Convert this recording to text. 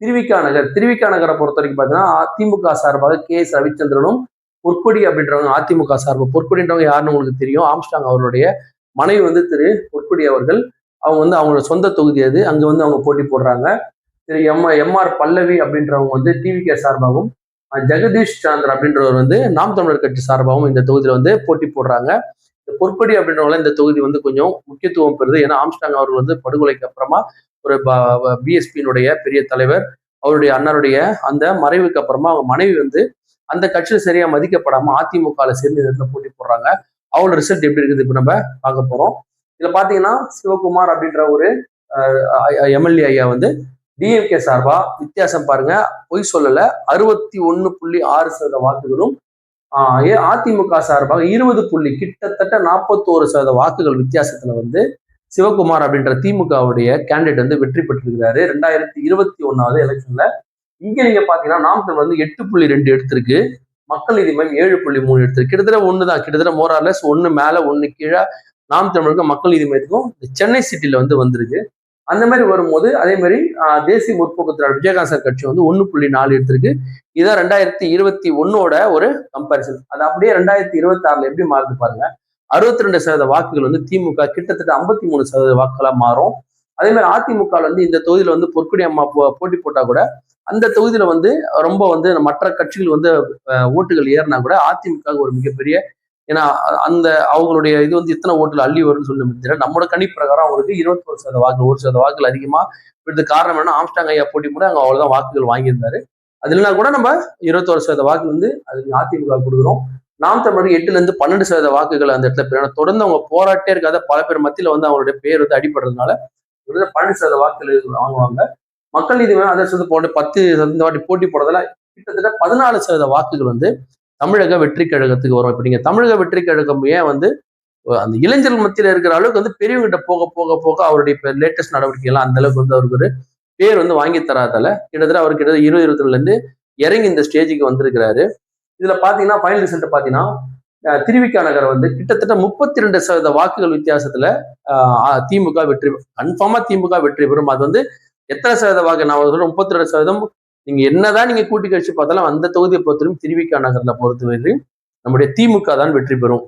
திருவிக்கா நகரை பொறுத்த வரைக்கும் பார்த்தீங்கன்னா அதிமுக சார்பாக எஸ் ரவிச்சந்திரனும் பொற்கொடி அப்படின்றவங்க அதிமுக சார்பு. பொற்கொடின்றவங்க யாருன்னு உங்களுக்கு தெரியும், ஆம்ஸ்டாங் அவருடைய மனைவி வந்து திரு பொற்கொடி அவர்கள். அவங்க வந்து அவங்களோட சொந்த தொகுதி அது, அங்க வந்து அவங்க போட்டி போடுறாங்க. திரு எம்ஆர் பல்லவி அப்படின்றவங்க வந்து டிவிகே சார்பாகவும், ஜெகதீஷ் சந்திர அப்படின்றவர் வந்து நாம் தமிழர் கட்சி சார்பாகவும் இந்த தொகுதியில வந்து போட்டி போடுறாங்க. இந்த பொற்கொடி அப்படின்றவங்க இந்த தொகுதி வந்து கொஞ்சம் முக்கியத்துவம் பெறுது. ஏன்னா ஆம்ஸ்டாங் அவர்கள் வந்து படுகொலைக்கு அப்புறமா ஒரு பிஎஸ்பியினுடைய பெரிய தலைவர், அவருடைய அண்ணருடைய அந்த மறைவுக்கு அப்புறமா அவங்க மனைவி வந்து அந்த கட்சியில சரியா மதிக்கப்படாம அதிமுக சேர்ந்து இடத்துல போட்டி போடுறாங்க. அவங்களோட ரிசல்ட் எப்படி இருக்குது இப்ப நம்ம பார்க்க போறோம். இதுல பாத்தீங்கன்னா சிவகுமார் அப்படின்ற ஒரு எம்எல்ஏ ஐயா வந்து டிஎம்கே சார்பா வித்தியாசம் பாருங்க, பொய் சொல்லல, 61.6% வாக்குகளும் அதிமுக சார்பாக 20 கிட்டத்தட்ட 41% வாக்குகள் வித்தியாசத்துல வந்து சிவகுமார் அப்படின்ற திமுகவுடைய கேண்டிடேட் வந்து வெற்றி பெற்றிருக்கிறாரு 2021 எலெக்ஷன்ல. இங்க நீங்க பாத்தீங்கன்னா நாமக்கல் வந்து 8.2 எடுத்திருக்கு, மக்கள் நீதி மையம் 7.3 எடுத்திருக்கு. கிட்டத்தட்ட ஒண்ணுதான், கிட்டத்தட்ட மோரார்லெஸ் ஒண்ணு மேல ஒண்ணு கீழே நாம் தமிழருக்கும் மக்கள் நீதி மையத்துக்கும் சென்னை சிட்டில வந்து வந்திருக்கு. அந்த மாதிரி வரும்போது அதே மாதிரி தேசிய முற்போக்கு திராவிட விஜயகாந்த் சார் கட்சி வந்து 1.4 எடுத்திருக்கு. இதான் 2021 ஒரு கம்பாரிசன். அது அப்படியே 2026 எப்படி மாறுது பாருங்க. 62% வாக்குகள் வந்து திமுக கிட்டத்தட்ட 53% வாக்குகளா மாறும். அதே மாதிரி அதிமுக வந்து இந்த தொகுதியில வந்து பொற்கொடி அம்மா போட்டி போட்டா கூட அந்த தொகுதியில வந்து ரொம்ப வந்து மற்ற கட்சிகள் வந்து ஓட்டுகள் ஏறினா கூட அதிமுக ஒரு மிகப்பெரிய, ஏன்னா அந்த அவங்களுடைய இது வந்து இத்தனை ஓட்டுல அள்ளி வரும்னு சொல்லி நம்மளோட கணிப்பு பிரகாரம் அவங்களுக்கு 21% வாக்கு, 1% வாக்குகள் அதிகமா இதுக்கு காரணம் என்ன, ஆம்ஸ்டாங் ஐயா போட்டி கூட அங்க அவ்வளவுதான் வாக்குகள் வாங்கியிருந்தாரு. அதுலனா கூட நம்ம 21% வாக்கு வந்து அதுக்கு அதிமுக கொடுக்குறோம். நாம் தமிழர் 8-12% வாக்குகள் அந்த இடத்துல பெறணும். தொடர்ந்து அவங்க போராட்டே இருக்காத பல பேர் மத்தியில வந்து அவங்களுடைய பேர் வந்து அடிபடுறதுனால 12% வாக்குகள் வாங்குவாங்க. மக்கள் நீதி மையம் அதை போட்டு 10 வாட்டி போட்டி போடுறதுல கிட்டத்தட்ட 14% வாக்குகள் வந்து தமிழக வெற்றி கழகத்துக்கு வரும். இப்ப நீங்க தமிழக வெற்றி கழகம் ஏன் வந்து அந்த இளைஞர்கள் மத்தியில இருக்கிற அளவுக்கு வந்து பெரியவங்கிட்ட போக போக போக அவருடைய லேட்டஸ்ட் நடவடிக்கை எல்லாம் அந்த அளவுக்கு வந்து அவருக்கு ஒரு பேர் வந்து வாங்கி தராதால கிட்டத்தட்ட அவருக்கு கிட்டத்தட்ட 2022 இருந்து இறங்கி இந்த ஸ்டேஜுக்கு வந்திருக்கிறாரு. இதுல பாத்தீங்கன்னா ஃபைனல் ரிசல்ட் பாத்தீங்கன்னா திருவிக்கா நகர் வந்து கிட்டத்தட்ட 32% வாக்குகள் வித்தியாசத்துல திமுக வெற்றி, கன்ஃபார்மா திமுக வெற்றி பெறும். அது வந்து எத்தனை சதவீத வாக்கு, நான் சொல்றேன் 32%. நீங்க என்னதான் நீங்க கூட்டி கழிச்சு பார்த்தாலும் அந்த தொகுதியை பொறுத்தவரைக்கும் திருவிக்கா நகர்ல பொறுத்தவரைக்கும் நம்முடைய திமுக தான் வெற்றி பெறும்.